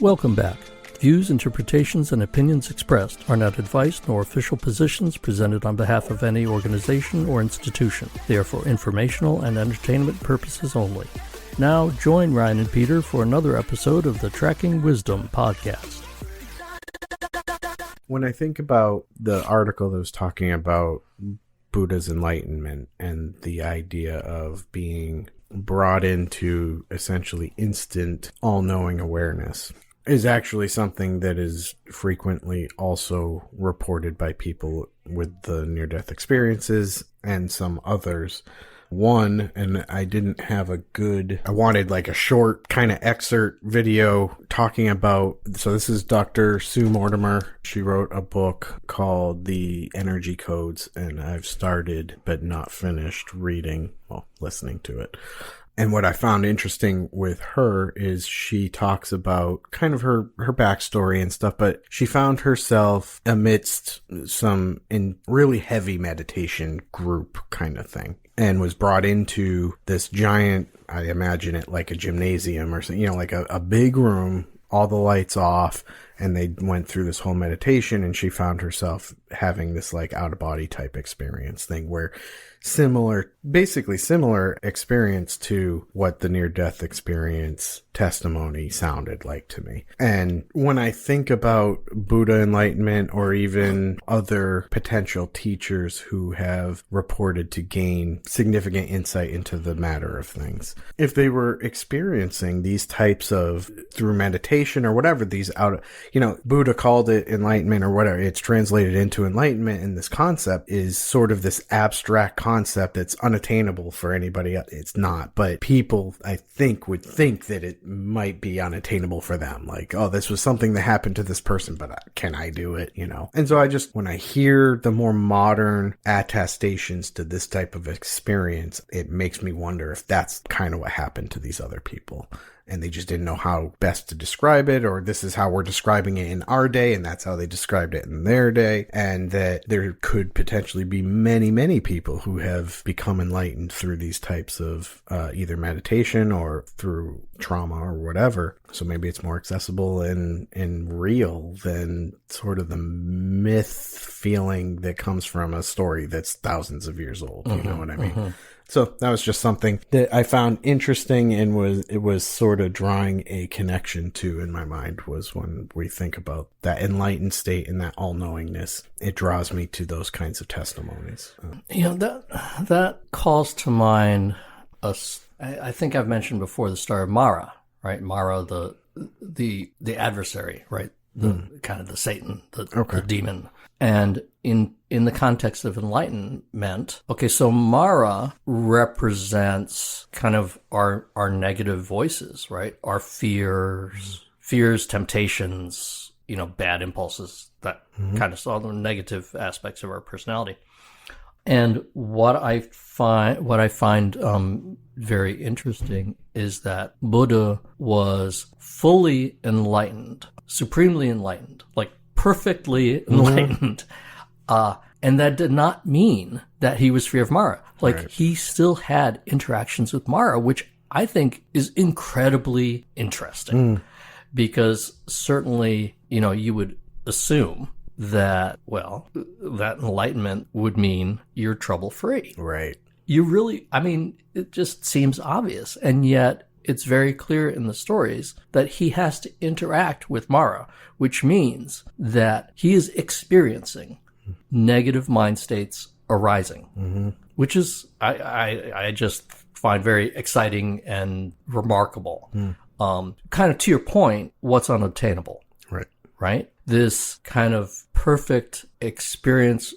Welcome back. Views, interpretations, and opinions expressed are not advice nor official positions presented on behalf of any organization or institution. They are for informational and entertainment purposes only. Now, join Ryan and Peter for another episode of the Tracking Wisdom podcast. When I think about the article that was talking about Buddha's enlightenment and the idea of being brought into essentially instant all-knowing awareness, is actually something that is frequently also reported by people with the near-death experiences and some others. One, and I didn't have I wanted like a short kind of excerpt video talking about, so this is Dr. Sue Mortimer. She wrote a book called The Energy Codes, and I've started but not finished listening to it. And what I found interesting with her is she talks about kind of her backstory and stuff, but she found herself amidst some in really heavy meditation group kind of thing and was brought into this giant, I imagine it like a gymnasium or something, like a big room, all the lights off, and they went through this whole meditation, and she found herself having this like out of body type experience thing where basically similar experience to what the near-death experience testimony sounded like to me. And when I think about Buddha enlightenment or even other potential teachers who have reported to gain significant insight into the matter of things, if they were experiencing these types of, through meditation or whatever, Buddha called it enlightenment or whatever, it's translated into enlightenment, and this concept is sort of this abstract concept that's unattainable for anybody else. It's not, but people, I think, would think that it might be unattainable for them. Like, oh, this was something that happened to this person, but can I do it, And so when I hear the more modern attestations to this type of experience, it makes me wonder if that's kind of what happened to these other people. And they just didn't know how best to describe it, or this is how we're describing it in our day, and that's how they described it in their day, and that there could potentially be many, many people who have become enlightened through these types of either meditation or through trauma or whatever. So maybe it's more accessible and real than sort of the myth feeling that comes from a story that's thousands of years old. You know what I mean? Mm-hmm. So that was just something that I found interesting, and it was sort of drawing a connection to in my mind, was when we think about that enlightened state and that all-knowingness, it draws me to those kinds of testimonies. That calls to mind I think I've mentioned before the story of Mara, right? Mara, the adversary, right? Kind of the Satan, the demon. And in the context of enlightenment, so Mara represents kind of our negative voices, right? Our fears, temptations, bad impulses, that kind of all the negative aspects of our personality. And what I find very interesting is that Buddha was fully enlightened, supremely enlightened, like perfectly enlightened. And that did not mean that he was free of Mara. He still had interactions with Mara, which I think is incredibly interesting. Because certainly, you would assume that enlightenment would mean you're trouble-free. Right. It just seems obvious. And yet it's very clear in the stories that he has to interact with Mara, which means that he is experiencing negative mind states arising, which is, I just find very exciting and remarkable. Kind of to your point, what's unobtainable, right? This kind of perfected experience,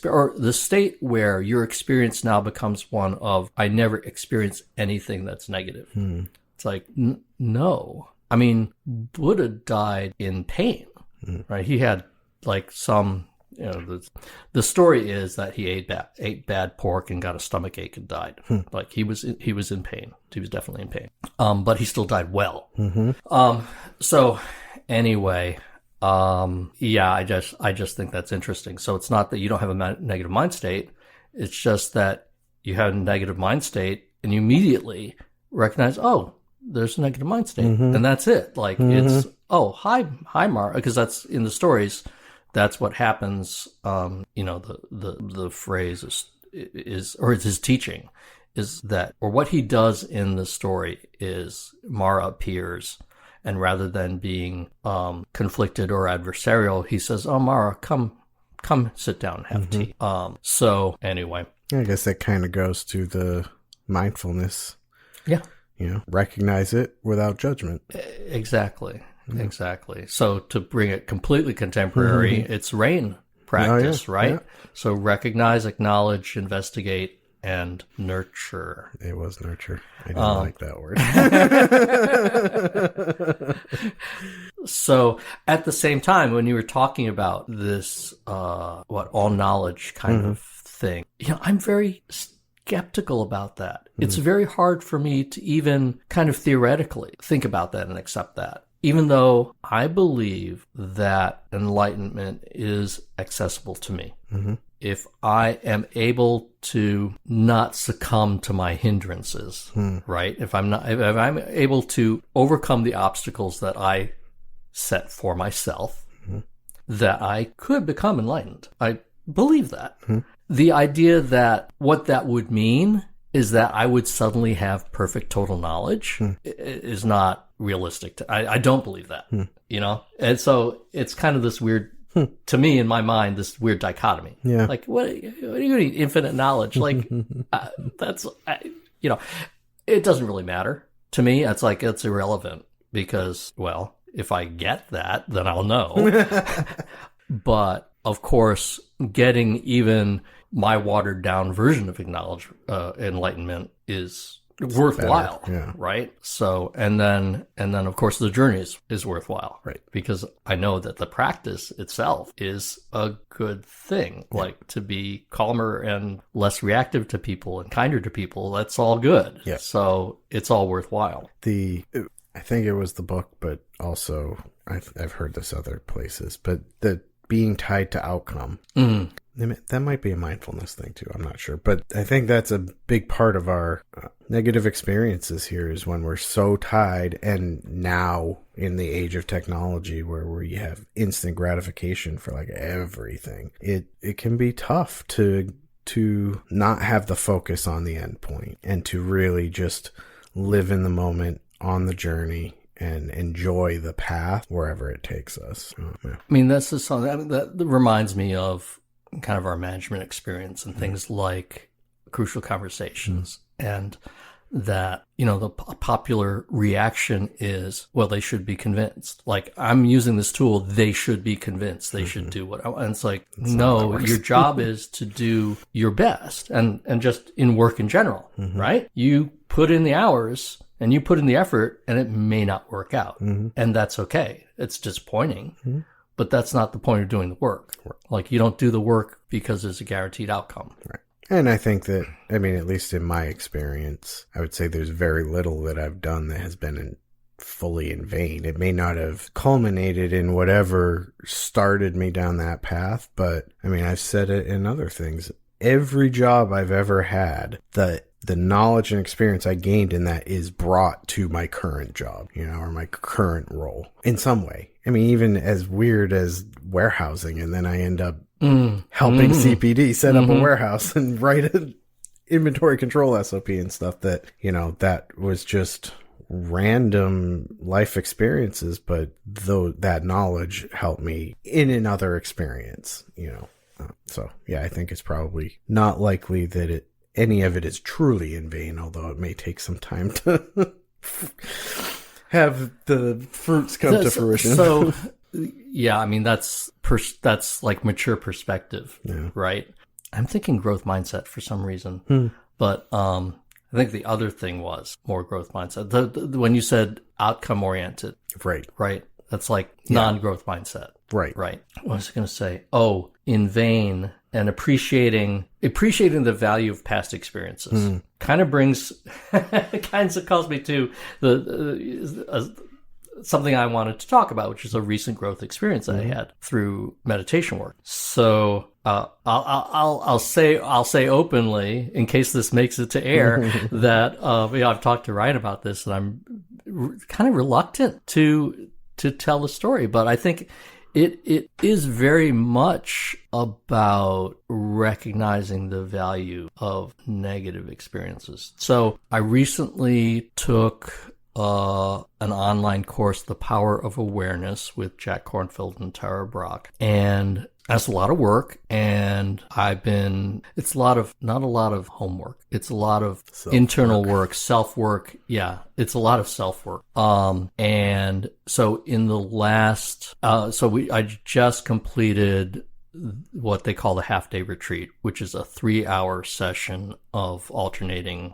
or the state where your experience now becomes one of, I never experienced anything that's negative. It's like, no. Buddha died in pain, right? He had some, the story is that he ate bad pork and got a stomach ache and died. He was in pain. He was definitely in pain. But he still died well. So anyway, I just think that's interesting. So it's not that you don't have a negative mind state. It's just that you have a negative mind state and you immediately recognize, oh, there's a negative mind state, and that's it. Like it's hi Mara, because that's in the stories. That's what happens. The phrase is or it's his teaching is that, or what he does in the story is Mara appears, and rather than being conflicted or adversarial, he says, "Oh, Mara, come sit down and have tea." So anyway, I guess that kind of goes to the mindfulness. Yeah. Recognize it without judgment. Exactly. Exactly. So to bring it completely contemporary, it's RAIN practice, right? Yeah. So recognize, acknowledge, investigate, and nurture. It was nurture. I didn't like that word. So at the same time, when you were talking about this, all knowledge kind of thing, I'm very skeptical about that. It's very hard for me to even kind of theoretically think about that and accept that. Even though I believe that enlightenment is accessible to me. If I am able to not succumb to my hindrances, right? If I'm able to overcome the obstacles that I set for myself, that I could become enlightened. I believe that. The idea that what that would mean is that I would suddenly have perfect total knowledge is not realistic. I don't believe that, And so it's kind of this weird, to me, in my mind, this weird dichotomy. Yeah. Like, what do you need? Infinite knowledge? Like, it doesn't really matter. To me, it's irrelevant because, well, if I get that, then I'll know. But, of course, getting even my watered down version of enlightenment is worthwhile, right? So, and then of course the journey is worthwhile, right? Because I know that the practice itself is a good thing, like to be calmer and less reactive to people and kinder to people. That's all good. Yeah. So it's all worthwhile. I think it was the book, but also I've heard this other places, but the being tied to outcome. That might be a mindfulness thing too. I'm not sure. But I think that's a big part of our negative experiences here is when we're so tied, and now in the age of technology where we have instant gratification for like everything, it can be tough to not have the focus on the end point and to really just live in the moment on the journey and enjoy the path wherever it takes us. I mean, that's just something that reminds me of kind of our management experience and things like crucial conversations, and that, the popular reaction is, well, they should be convinced. Like, I'm using this tool, they should be convinced, they should do what I want. And it's like, no, your job is to do your best, and just in work in general, right? You put in the hours and you put in the effort, and it may not work out, and that's okay. It's disappointing. But that's not the point of doing the work. Right. Like, you don't do the work because there's a guaranteed outcome. Right. And I think that, at least in my experience, I would say there's very little that I've done that has been fully in vain. It may not have culminated in whatever started me down that path, but I've said it in other things. Every job I've ever had, the knowledge and experience I gained in that is brought to my current job, or my current role in some way. Even as weird as warehousing, and then I end up helping CPD set up a warehouse and write an inventory control SOP and stuff that, that was just random life experiences, but though that knowledge helped me in another experience, So, I think it's probably not likely that any of it is truly in vain, although it may take some time to have the fruits come to fruition. So, that's like mature perspective, right? I'm thinking growth mindset for some reason, but I think the other thing was more growth mindset. When you said outcome oriented, right? That's like non-growth mindset, right? What was I going to say? Oh, in vain. And appreciating the value of past experiences kind of calls me to something I wanted to talk about, which is a recent growth experience that I had through meditation work. So I'll say openly, in case this makes it to air, that I've talked to Ryan about this, and I'm kind of reluctant to tell the story, but I think it is very much about recognizing the value of negative experiences. So I recently took an online course, The Power of Awareness, with Jack Kornfield and Tara Brach. And that's a lot of work, and it's not a lot of homework. It's a lot of internal work, self-work. Yeah, it's a lot of self-work. And so in the last, I just completed what they call the half-day retreat, which is a 3-hour session of alternating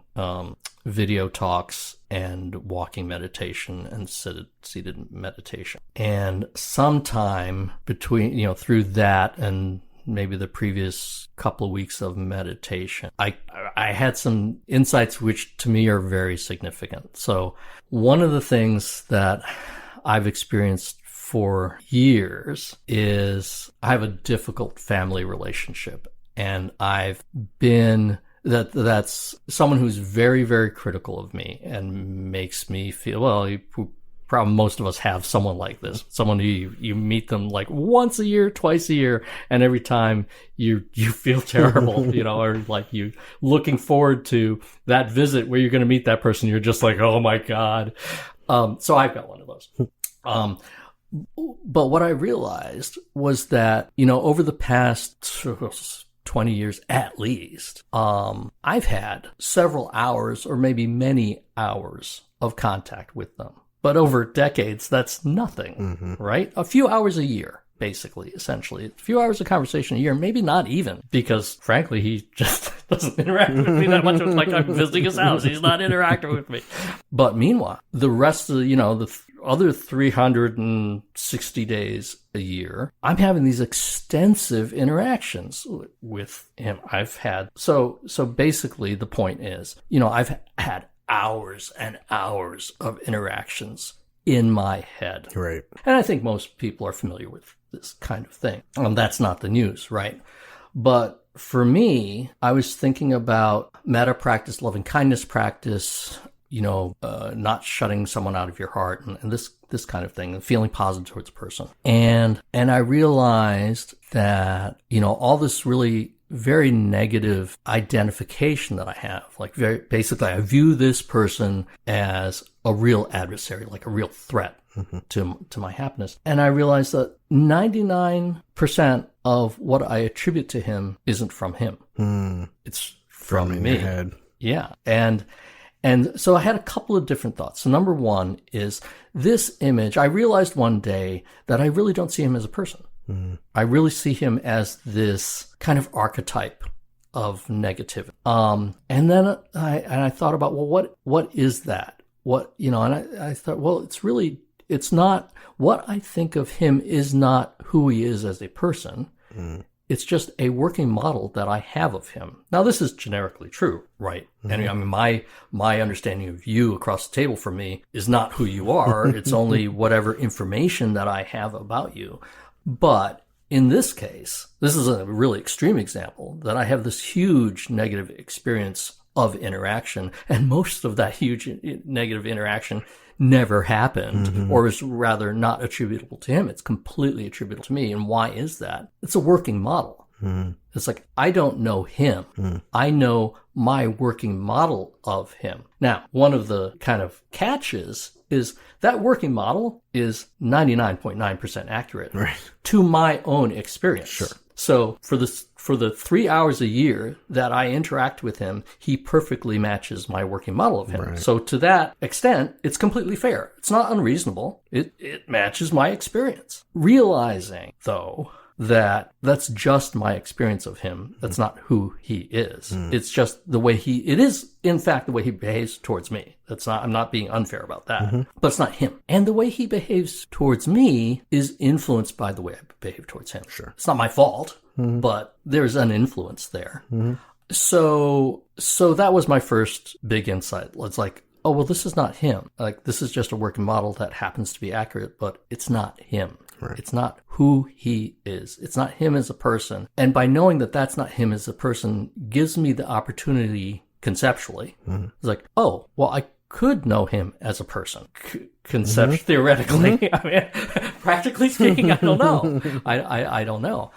video talks and walking meditation and seated meditation. And sometime between, through that and maybe the previous couple of weeks of meditation, I had some insights which to me are very significant. So one of the things that I've experienced for years is I have a difficult family relationship, and I've been that's someone who's very, very critical of me and makes me feel, well, probably most of us have someone like this, someone who you meet them like once a year, twice a year, and every time you feel terrible, or like you looking forward to that visit where you're going to meet that person. You're just like, oh my God. So I've got one of those. But what I realized was that, over the past 20 years at least, I've had several hours or maybe many hours of contact with them. But over decades, that's nothing, right? A few hours a year, basically, essentially. A few hours of conversation a year, maybe not even, because frankly, he just doesn't interact with me that much. It's like I'm visiting his house. He's not interacting with me. But meanwhile, the rest of the other 360 days a year, I'm having these extensive interactions with him. So basically the point is, I've had hours and hours of interactions in my head. Right. And I think most people are familiar with this kind of thing. That's not the news, right? But for me, I was thinking about metta practice, loving kindness practice, not shutting someone out of your heart and this kind of thing, and feeling positive towards a person. And I realized that, all this really very negative identification that I have, like basically I view this person as a real adversary, like a real threat to my happiness. And I realized that 99% of what I attribute to him isn't from him. It's from me. Your head. Yeah. And so I had a couple of different thoughts. So number one is this image. I realized one day that I really don't see him as a person. I really see him as this kind of archetype of negativity. And then I thought about, well, what is that? And I thought, well, it's not, what I think of him is not who he is as a person. It's just a working model that I have of him. Now, this is generically true, right? And I mean, my understanding of you across the table from me is not who you are. It's only whatever information that I have about you. But in this case, this is a really extreme example that I have this huge negative experience of interaction, and most of that huge negative interaction never happened, or is rather not attributable to him. It's completely attributable to me. And why is that? It's a working model. It's like, I don't know him. I know my working model of him. Now, one of the kind of catches is that working model is 99.9% accurate to my own experience. Sure. So for the 3 hours a year that I interact with him, he perfectly matches my working model of him. Right. So to that extent, it's completely fair. It's not unreasonable. It matches my experience. Realizing, though, that that's just my experience of him. That's not who he is. It's just the way it is, in fact, the way he behaves towards me. I'm not being unfair about that, but it's not him. And the way he behaves towards me is influenced by the way I behave towards him. Sure. It's not my fault, but there's an influence there. So that was my first big insight. It's like, oh, well, this is not him. Like, this is just a working model that happens to be accurate, but it's not him. Right. It's not who he is. It's not him as a person. And by knowing that that's not him as a person gives me the opportunity conceptually. It's like, oh, well, could know him as a person. Concept theoretically, I mean, practically speaking, I don't know. I don't know.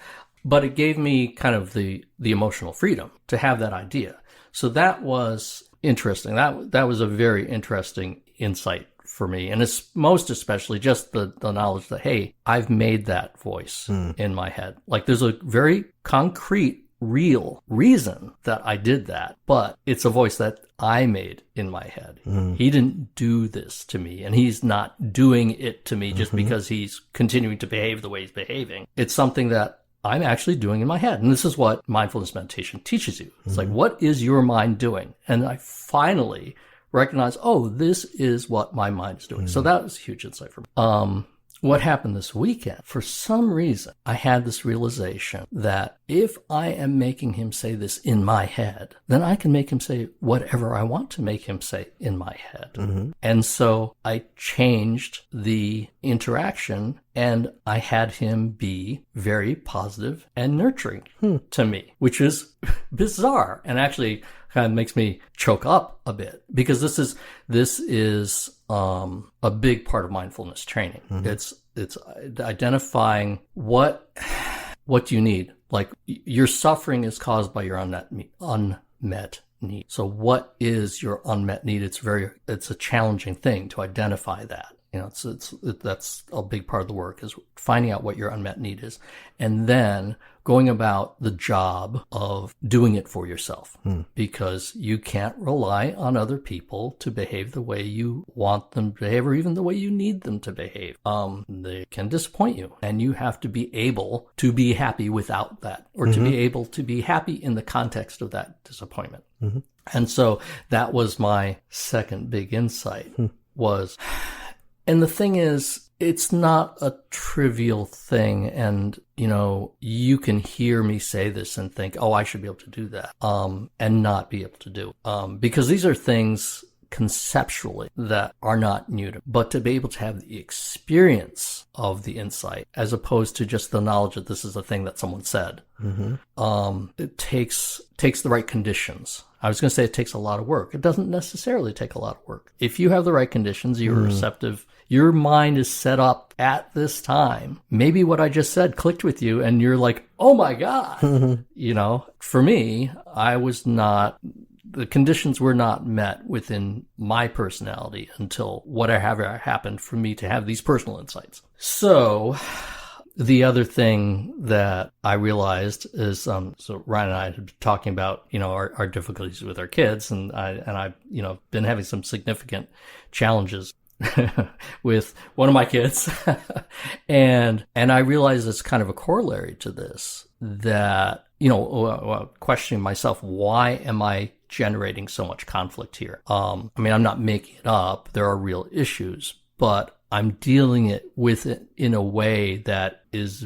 But it gave me kind of the emotional freedom to have that idea. So that was interesting. That was a very interesting insight for me. And it's most especially just the knowledge that, hey, I've made that voice in my head. Like there's a very concrete, real reason that I did that, but it's a voice that I made in my head. He didn't do this to me, and he's not doing it to me just because he's continuing to behave the way he's behaving. It's something that I'm actually doing in my head. And this is what mindfulness meditation teaches you. It's like, what is your mind doing? And I finally recognize, oh, this is what my mind is doing. So that was a huge insight for me. What happened this weekend, for some reason, I had this realization that if I am making him say this in my head, then I can make him say whatever I want to make him say in my head. And so I changed the interaction, and I had him be very positive and nurturing to me, which is bizarre and actually kind of makes me choke up a bit, because this is a big part of mindfulness training. It's identifying what you need. Like your suffering is caused by your unmet need. So what is your unmet need? It's a challenging thing to identify that. You know, that's a big part of the work, is finding out what your unmet need is, and then going about the job of doing it for yourself, because you can't rely on other people to behave the way you want them to behave, or even the way you need them to behave. They can disappoint you, and you have to be able to be happy without that, or to be able to be happy in the context of that disappointment. And so that was my second big insight was... And the thing is, it's not a trivial thing. And, you know, you can hear me say this and think, oh, I should be able to do that, and not be able to do it. Because these are things conceptually that are not new to me. But to be able to have the experience of the insight, as opposed to just the knowledge that this is a thing that someone said, it takes the right conditions. I was going to say it takes a lot of work. It doesn't necessarily take a lot of work. If you have the right conditions, you're receptive, your mind is set up at this time. Maybe what I just said clicked with you and you're like, oh my God. You know, for me, the conditions were not met within my personality until whatever happened for me to have these personal insights. So the other thing that I realized is, so Ryan and I had been talking about, you know, our difficulties with our kids, and I've, you know, been having some significant challenges with one of my kids. and I realized it's kind of a corollary to this, that, you know, questioning myself, why am I generating so much conflict here? I mean, I'm not making it up. There are real issues, but I'm dealing with it in a way that is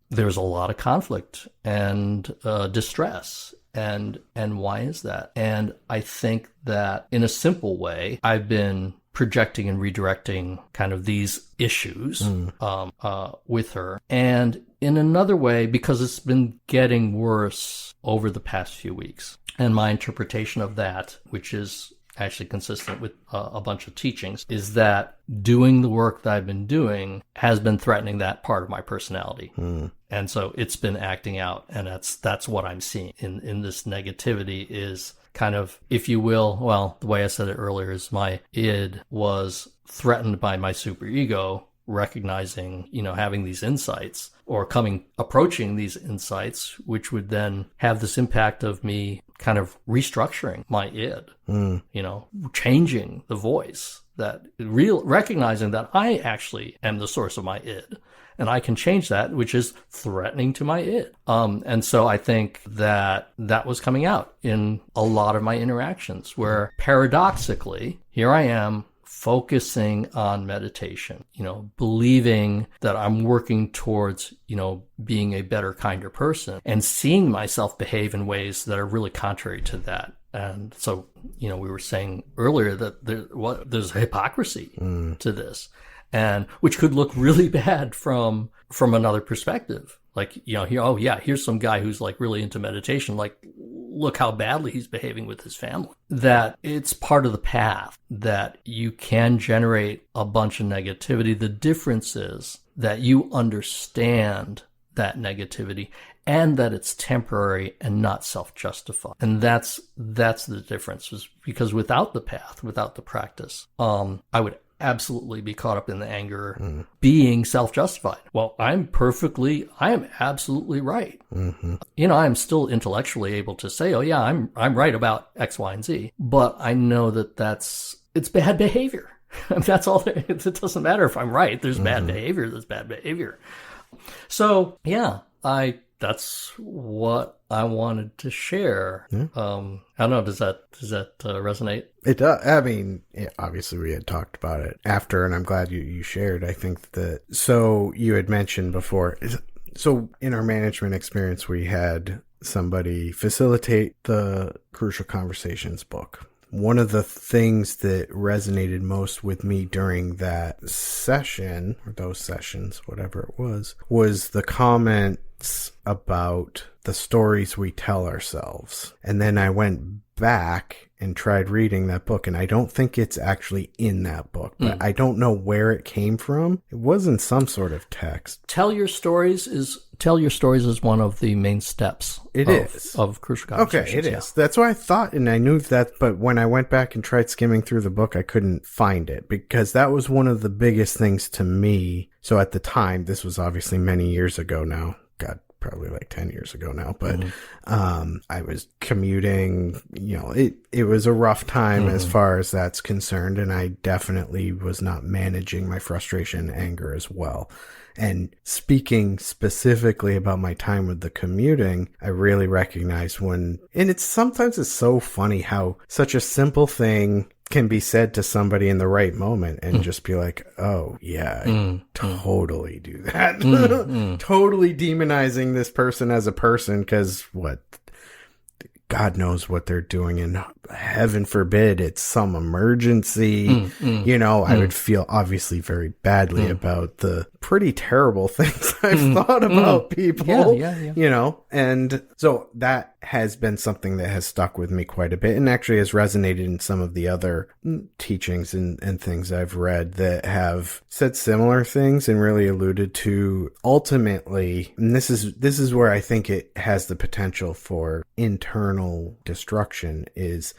there's a lot of conflict and distress. And why is that? And I think that in a simple way, I've been projecting and redirecting kind of these issues with her. And in another way, because it's been getting worse over the past few weeks. And my interpretation of that, which is actually consistent with a bunch of teachings, is that doing the work that I've been doing has been threatening that part of my personality. And so it's been acting out, and that's what I'm seeing in this negativity is kind of, if you will, well, the way I said it earlier is my id was threatened by my superego, recognizing, you know, having these insights or approaching these insights, which would then have this impact of me kind of restructuring my id, you know, changing the voice, that recognizing that I actually am the source of my id. And I can change that, which is threatening to my id. And so I think that was coming out in a lot of my interactions, where paradoxically, here I am focusing on meditation, you know, believing that I'm working towards, you know, being a better, kinder person, and seeing myself behave in ways that are really contrary to that. And so, you know, we were saying earlier that there's hypocrisy to this. And which could look really bad from another perspective. Like, you know, here's some guy who's like really into meditation. Like, look how badly he's behaving with his family. That it's part of the path, that you can generate a bunch of negativity. The difference is that you understand that negativity and that it's temporary and not self-justified. And that's the difference, is because without the path, without the practice, I would absolutely be caught up in the anger, being self-justified. Well, I am absolutely right. I'm still intellectually able to say, oh yeah, I'm right about X, Y, and Z, but I know that it's bad behavior. That's all. It doesn't matter if I'm right. There's bad behavior. There's bad behavior. So yeah, that's what I wanted to share. I don't know. Does that resonate? It does. I mean, obviously we had talked about it after, and I'm glad you shared. I think so you had mentioned before. So in our management experience, we had somebody facilitate the Crucial Conversations book. One of the things that resonated most with me during that session, or those sessions, whatever it was the comments about the stories we tell ourselves. And then I went back and tried reading that book, and I don't think it's actually in that book, but I don't know where it came from. It was in some sort of text. Tell your stories is one of the main steps. Of Crucial Conversations. Okay, it is. That's what I thought, and I knew that, but when I went back and tried skimming through the book, I couldn't find it, because that was one of the biggest things to me. So at the time, this was obviously many years ago now. God, probably like 10 years ago now, but I was commuting, it was a rough time as far as that's concerned, and I definitely was not managing my frustration and anger as well. And speaking specifically about my time with the commuting, I really recognize sometimes it's so funny how such a simple thing can be said to somebody in the right moment and just be like, oh yeah, I totally do that. Totally demonizing this person as a person, because God knows what they're doing, and heaven forbid it's some emergency. I would feel obviously very badly about the pretty terrible things I've thought about people, and so that has been something that has stuck with me quite a bit, and actually has resonated in some of the other teachings and things I've read that have said similar things and really alluded to ultimately, and this is where I think it has the potential for internal destruction, is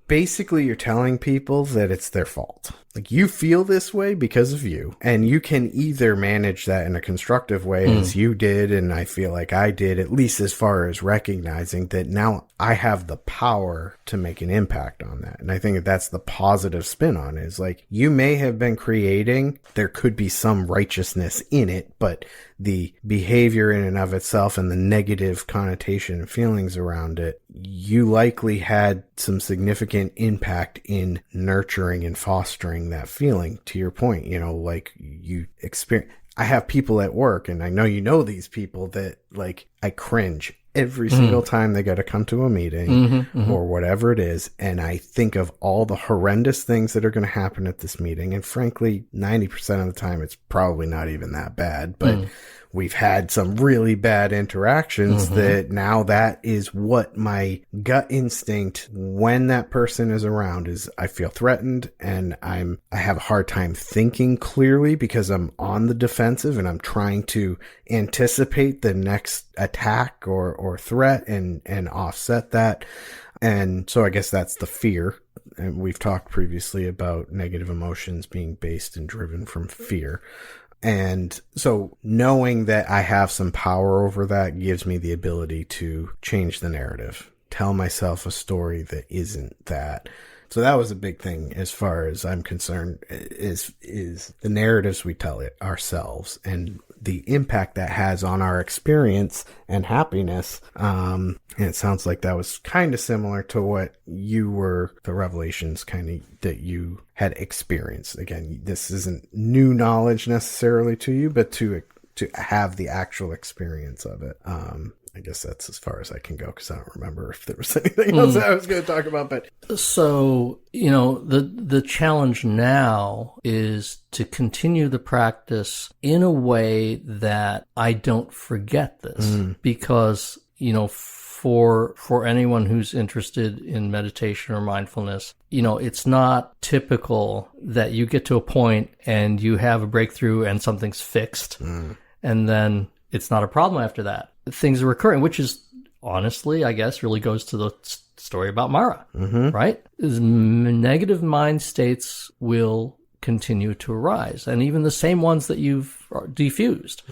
basically you're telling people that it's their fault. Like, you feel this way because of you, and you can either manage that in a constructive way as you did, and I feel like I did, at least as far as recognizing that now I have the power to make an impact on that. And I think that's the positive spin on it, is like, you may have been creating, there could be some righteousness in it, but the behavior in and of itself and the negative connotation and feelings around it, you likely had some significant impact in nurturing and fostering that feeling. To your point, like, you experience, I have people at work, and I know these people, that like, I cringe every single time they got to come to a meeting or whatever it is. And I think of all the horrendous things that are going to happen at this meeting. And frankly, 90% of the time, it's probably not even that bad, but we've had some really bad interactions that now that is what my gut instinct when that person is around is. I feel threatened, and I have a hard time thinking clearly because I'm on the defensive and I'm trying to anticipate the next attack or threat and offset that. And so I guess that's the fear. And we've talked previously about negative emotions being based and driven from fear. And so knowing that I have some power over that gives me the ability to change the narrative, tell myself a story that isn't that. So that was a big thing as far as I'm concerned, is the narratives we tell it ourselves and the impact that has on our experience and happiness. And it sounds like that was kind of similar to what the revelations kind of that you had experienced. Again, this isn't new knowledge necessarily to you, but to have the actual experience of it. I guess that's as far as I can go, because I don't remember if there was anything else I was going to talk about. But so, the challenge now is to continue the practice in a way that I don't forget this, because, for anyone who's interested in meditation or mindfulness, it's not typical that you get to a point and you have a breakthrough and something's fixed. And then it's not a problem after that. Things are recurring, which is honestly, I guess, really goes to the story about Mara, right? Negative mind states will continue to arise, and even the same ones that you've diffused.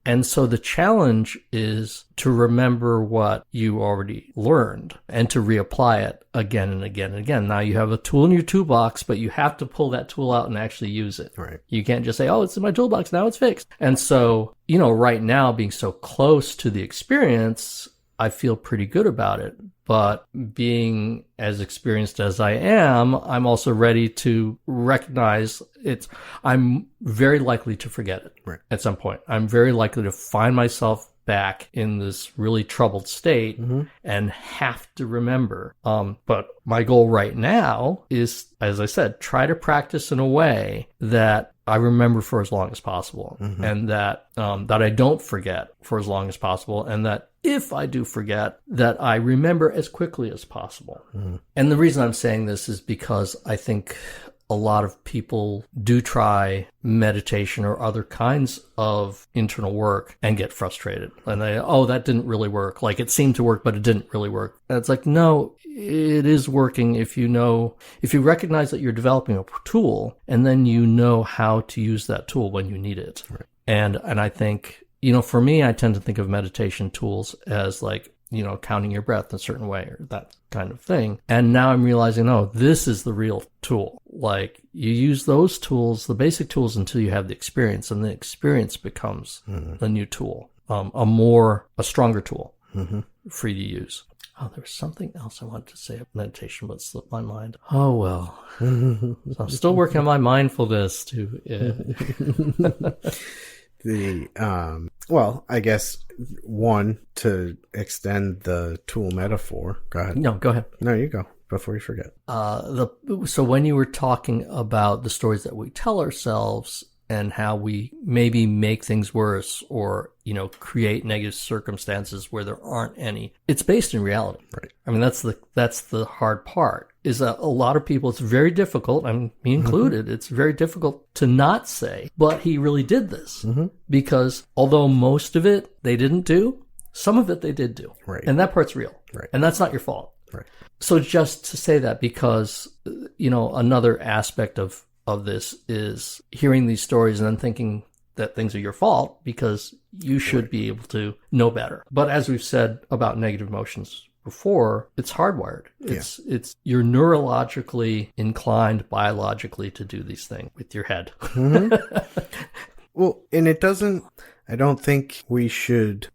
And so the challenge is to remember what you already learned and to reapply it again and again and again. Now you have a tool in your toolbox, but you have to pull that tool out and actually use it. Right. You can't just say, oh, it's in my toolbox, now it's fixed. And so, right now, being so close to the experience, I feel pretty good about it. But being as experienced as I am, I'm also ready to recognize I'm very likely to forget it at some point. I'm very likely to find myself back in this really troubled state and have to remember. But my goal right now is, as I said, try to practice in a way that I remember for as long as possible, and that I don't forget for as long as possible, and that if I do forget, that I remember as quickly as possible. And the reason I'm saying this is because I think a lot of people do try meditation or other kinds of internal work and get frustrated. And that didn't really work. Like, it seemed to work, but it didn't really work. And it's like, no, it is working if you recognize that you're developing a tool, and then you know how to use that tool when you need it. Right. And I think, for me, I tend to think of meditation tools as like, counting your breath in a certain way or that kind of thing. And now I'm realizing, no, this is the real tool. Like, you use those tools, the basic tools, until you have the experience, and the experience becomes a new tool, a stronger tool for you to use. Oh, there was something else I wanted to say about meditation, but it slipped my mind. Oh, well. So I'm still working on my mindfulness too. Well, I guess one, to extend the tool metaphor. Go ahead. No, go ahead. No, you go before you forget. So when you were talking about the stories that we tell ourselves and how we maybe make things worse or, create negative circumstances where there aren't any, it's based in reality. Right. I mean, that's the hard part, is that a lot of people, it's very difficult, me included, it's very difficult to not say, but he really did this. Because although most of it they didn't do, some of it they did do. Right. And that part's real. Right. And that's not your fault. Right. So just to say that, because, another aspect of this is hearing these stories and then thinking that things are your fault because you should be able to know better. But as we've said about negative emotions before, it's hardwired. It's you're neurologically inclined biologically to do these things with your head. Well, and I don't think we should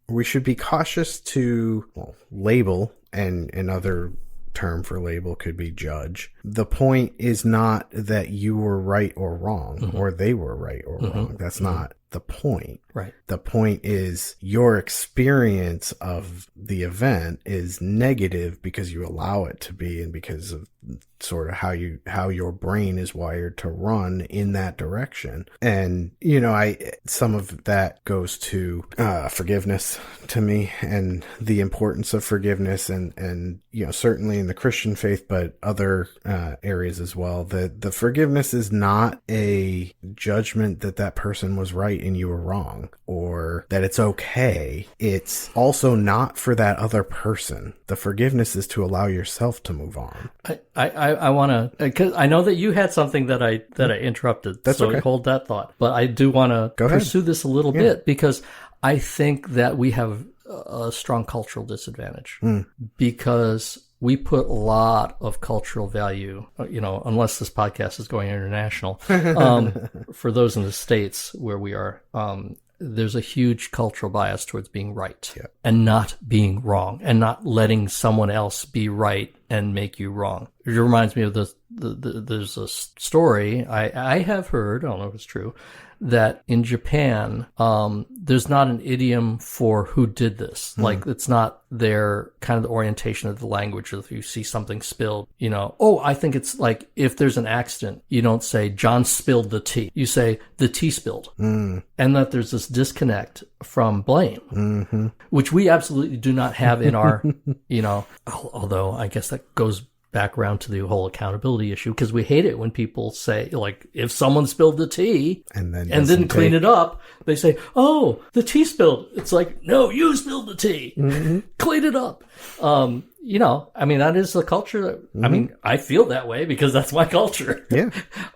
be cautious to label, and another term for label could be judge. The point is not that you were right or wrong, or they were right or wrong. That's not the point. Right. The point is your experience of the event is negative because you allow it to be, and because of sort of how your brain is wired to run in that direction. And some of that goes to forgiveness to me, and the importance of forgiveness, and certainly in the Christian faith, but other areas as well. The forgiveness is not a judgment that person was right and you were wrong, or that it's okay. It's also not for that other person. The forgiveness is to allow yourself to move on. I want to, because I know that you had something that I interrupted. That's so okay. Hold that thought. But I do want to pursue this a little bit, because I think that we have a strong cultural disadvantage because we put a lot of cultural value, unless this podcast is going international, for those in the States where we are, there's a huge cultural bias towards being right and not being wrong, and not letting someone else be right and make you wrong. It reminds me of there's a story I have heard, I don't know if it's true, that in Japan, there's not an idiom for who did this. Like, it's not their kind of the orientation of the language. If you see something spilled, I think it's like if there's an accident, you don't say John spilled the tea. You say the tea spilled. And that there's this disconnect from blame, which we absolutely do not have in our, although I guess that goes back around to the whole accountability issue, because we hate it when people say, like, if someone spilled the tea and didn't clean it up, they say, oh, the tea spilled. It's like, no, you spilled the tea. Clean it up. That is the culture that, I feel that way because that's my culture. Yeah.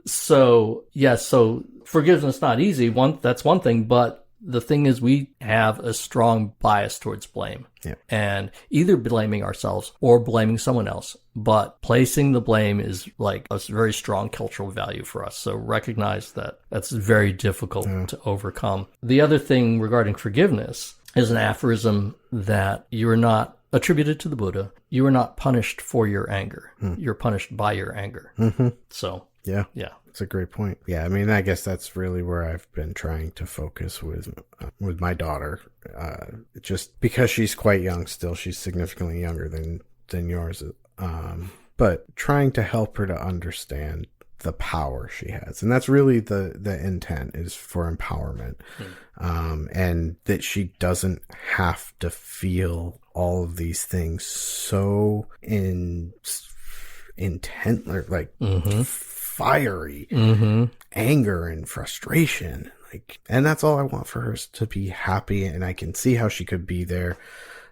So forgiveness not easy. That's one thing, but the thing is, we have a strong bias towards blame, and either blaming ourselves or blaming someone else. But placing the blame is like a very strong cultural value for us. So recognize that that's very difficult to overcome. The other thing regarding forgiveness is an aphorism that you are not attributed to the Buddha. You are not punished for your anger. You're punished by your anger. So yeah. That's a great point. Yeah, I guess that's really where I've been trying to focus with my daughter. Just because she's quite young still, she's significantly younger than yours. But trying to help her to understand the power she has, and that's really the intent, is for empowerment, and that she doesn't have to feel all of these things so intently, like fiery anger and frustration, and that's all I want for her, is to be happy, and I can see how she could be there.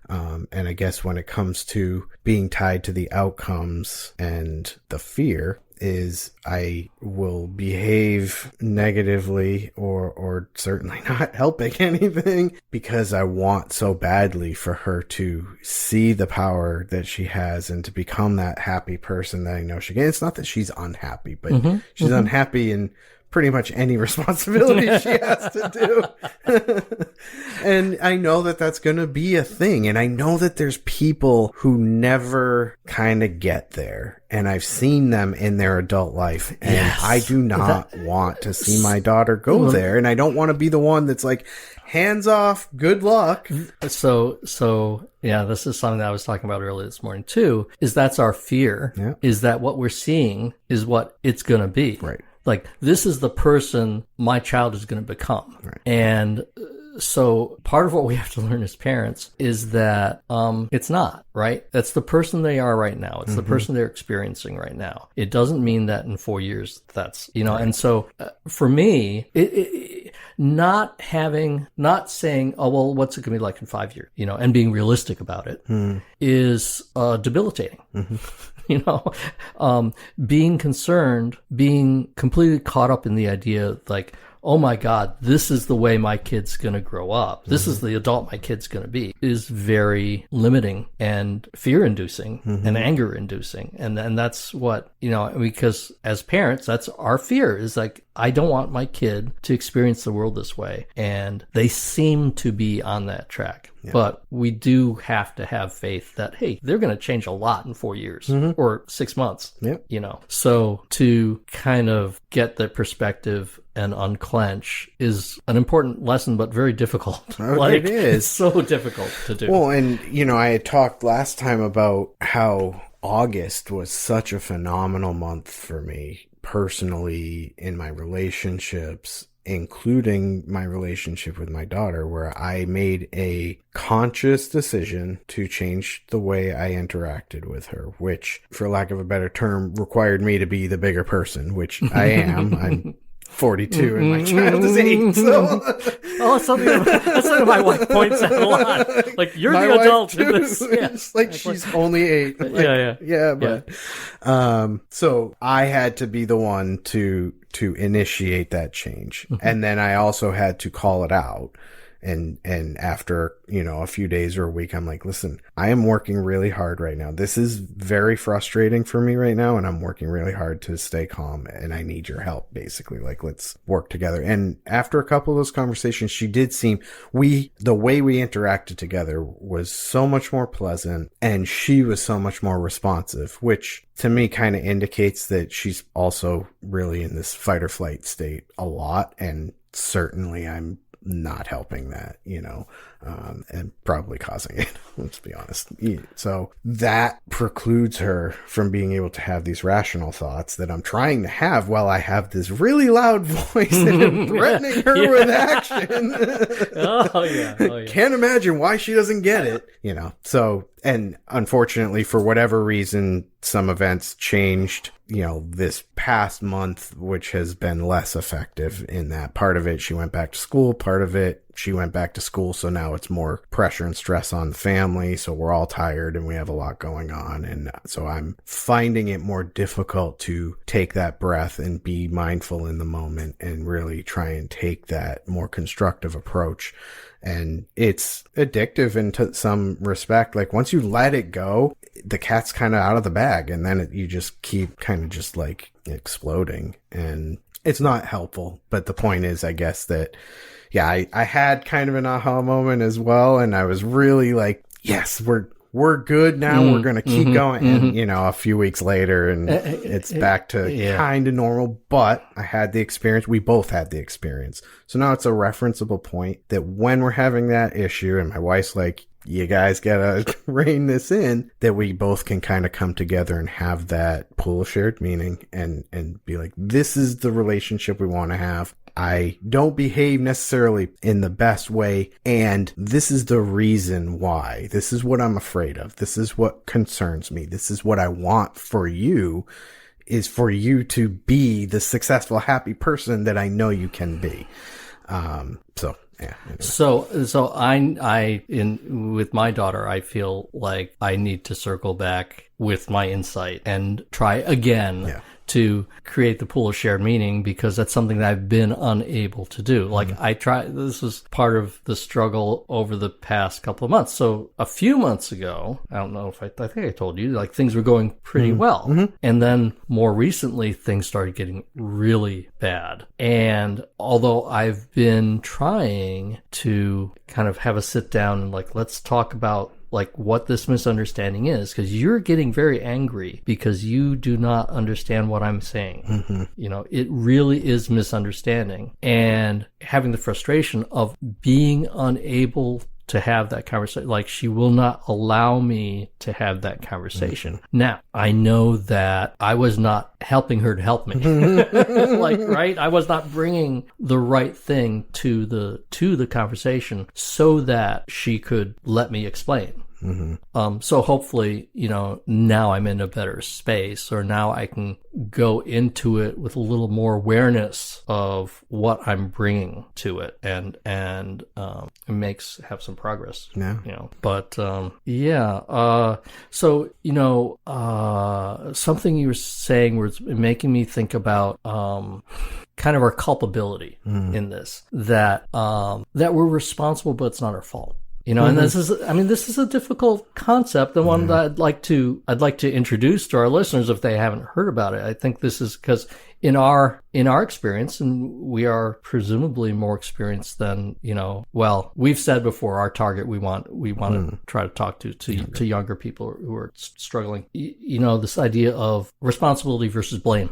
And I guess when it comes to being tied to the outcomes and the fear, is I will behave negatively or certainly not helping anything, because I want so badly for her to see the power that she has and to become that happy person that I know she can. It's not that she's unhappy, but she's unhappy in pretty much any responsibility she has to do. And I know that that's going to be a thing. And I know that there's people who never kind of get there. And I've seen them in their adult life. And I do not want to see my daughter go there. And I don't want to be the one that's like, hands off, good luck. So yeah, this is something that I was talking about earlier this morning too, is that's our fear, is that what we're seeing is what it's going to be. Right. Like, this is the person my child is going to become. Right. And so part of what we have to learn as parents is that it's not, right? That's the person they are right now. It's the person they're experiencing right now. It doesn't mean that in 4 years that's, right. And so for me, not saying, oh, well, what's it going to be like in 5 years, and being realistic about it is debilitating. Being concerned, being completely caught up in the idea, like, oh my God, this is the way my kid's going to grow up. This is the adult my kid's going to be, is very limiting and fear-inducing and anger-inducing. And that's what, because as parents, that's our fear, is like, I don't want my kid to experience the world this way. And they seem to be on that track. Yeah. But we do have to have faith that, hey, they're going to change a lot in 4 years or 6 months, So to kind of get the perspective and unclench is an important lesson, but very difficult. It is. It's so difficult to do. Well, and, I had talked last time about how August was such a phenomenal month for me personally in my relationships, including my relationship with my daughter, where I made a conscious decision to change the way I interacted with her, which, for lack of a better term, required me to be the bigger person, which I am. I'm 42 and my child is 8. So. That's something my wife points out a lot. Like, you're the adult in this. It's like, she's only 8. Like, but so I had to be the one to initiate that change. And then I also had to call it out And after, a few days or a week, I'm like, listen, I am working really hard right now. This is very frustrating for me right now. And I'm working really hard to stay calm, and I need your help, basically. Like, let's work together. And after a couple of those conversations, she did seem, the way we interacted together was so much more pleasant, and she was so much more responsive, which to me kind of indicates that she's also really in this fight or flight state a lot. And certainly I'm not helping that, and probably causing it, let's be honest. So that precludes her from being able to have these rational thoughts that I'm trying to have while I have this really loud voice and I'm threatening her with action. Oh yeah. Can't imagine why she doesn't get it, So, and unfortunately, for whatever reason, some events changed, this past month, which has been less effective in that. Part of it, she went back to school. Part of it, she went back to school. So now it's more pressure and stress on the family. So we're all tired and we have a lot going on. And so I'm finding it more difficult to take that breath and be mindful in the moment and really try and take that more constructive approach. And it's addictive in some respect. Like, once you let it go, the cat's kind of out of the bag, and then you just keep kind of just like exploding, and it's not helpful. But the point is, I guess, that, yeah, I had kind of an aha moment as well. And I was really like, yes, we're good now. We're going to keep going. And, a few weeks later, and it's back to kind of normal. But I had the experience. We both had the experience. So now it's a referenceable point that when we're having that issue and my wife's like, you guys gotta rein this in, that we both can kind of come together and have that pool of shared meaning and be like, this is the relationship we want to have. I don't behave necessarily in the best way, and this is the reason why. This is what I'm afraid of. This is what concerns me. This is what I want for you, is for you to be the successful, happy person that I know you can be. So yeah. Anyway. So I with my daughter, I feel like I need to circle back with my insight and try again to create the pool of shared meaning, because that's something that I've been unable to do. Like, this was part of the struggle over the past couple of months. So a few months ago, I don't know if I think I told you, like, things were going pretty well. And then more recently, things started getting really bad. And although I've been trying to kind of have a sit down and like, let's talk about like what this misunderstanding is, because you're getting very angry because you do not understand what I'm saying. It really is misunderstanding, and having the frustration of being unable to have that conversation. Like, she will not allow me to have that conversation. Now, I know that I was not helping her to help me. Right? I was not bringing the right thing to the conversation so that she could let me explain. So hopefully, now I'm in a better space, or now I can go into it with a little more awareness of what I'm bringing to it, and have some progress. Yeah. But so something you were saying was making me think about kind of our culpability in this, that we're responsible, but it's not our fault. And this is a difficult concept, and one that I'd like to introduce to our listeners if they haven't heard about it. I think this is because in our experience, and we are presumably more experienced than, we've said before, our target, we want to try to talk to younger people who are struggling. This idea of responsibility versus blame.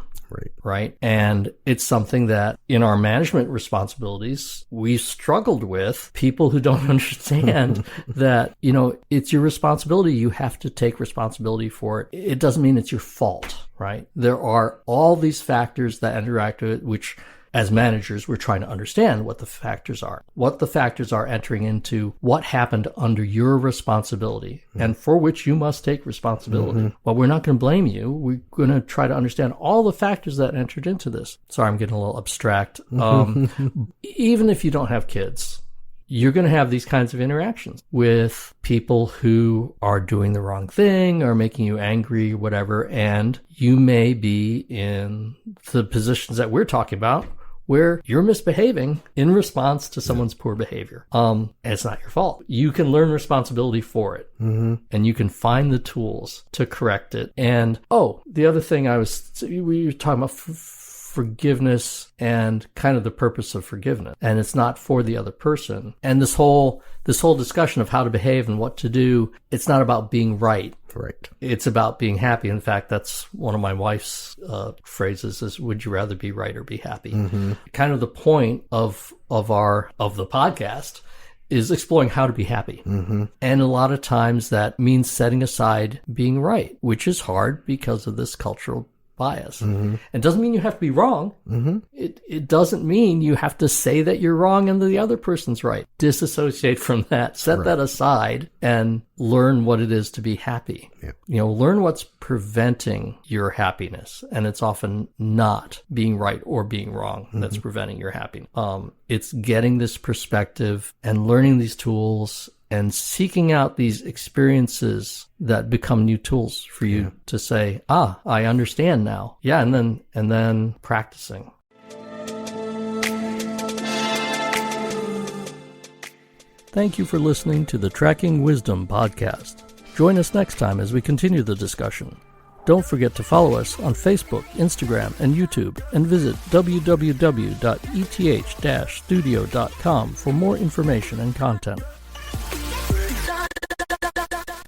Right. And it's something that in our management responsibilities, we struggled with people who don't understand that, it's your responsibility. You have to take responsibility for it. It doesn't mean it's your fault, right? There are all these factors that interact with it, which, as managers, we're trying to understand what the factors are entering into what happened under your responsibility and for which you must take responsibility. Well, we're not going to blame you. We're going to try to understand all the factors that entered into this. Sorry, I'm getting a little abstract. Even if you don't have kids, you're going to have these kinds of interactions with people who are doing the wrong thing or making you angry, whatever. And you may be in the positions that we're talking about, where you're misbehaving in response to someone's poor behavior. And it's not your fault. You can learn responsibility for it, and you can find the tools to correct it. And the other thing we were talking about forgiveness and kind of the purpose of forgiveness, and it's not for the other person. And this whole discussion of how to behave and what to do, it's not about being right. Right. It's about being happy. In fact, that's one of my wife's phrases is, would you rather be right or be happy? Kind of the point of the podcast is exploring how to be happy. And a lot of times that means setting aside being right, which is hard because of this cultural bias. It doesn't mean you have to be wrong. It doesn't mean you have to say that you're wrong and the other person's right. Disassociate from that. Set that aside and learn what it is to be happy. Learn what's preventing your happiness. And it's often not being right or being wrong that's preventing your happiness. It's getting this perspective and learning these tools and seeking out these experiences that become new tools for you to say, I understand now. And then practicing. Thank you for listening to the Tracking Wisdom podcast. Join us next time as we continue the discussion. Don't forget to follow us on Facebook, Instagram, and YouTube, and visit www.eth-studio.com for more information and content.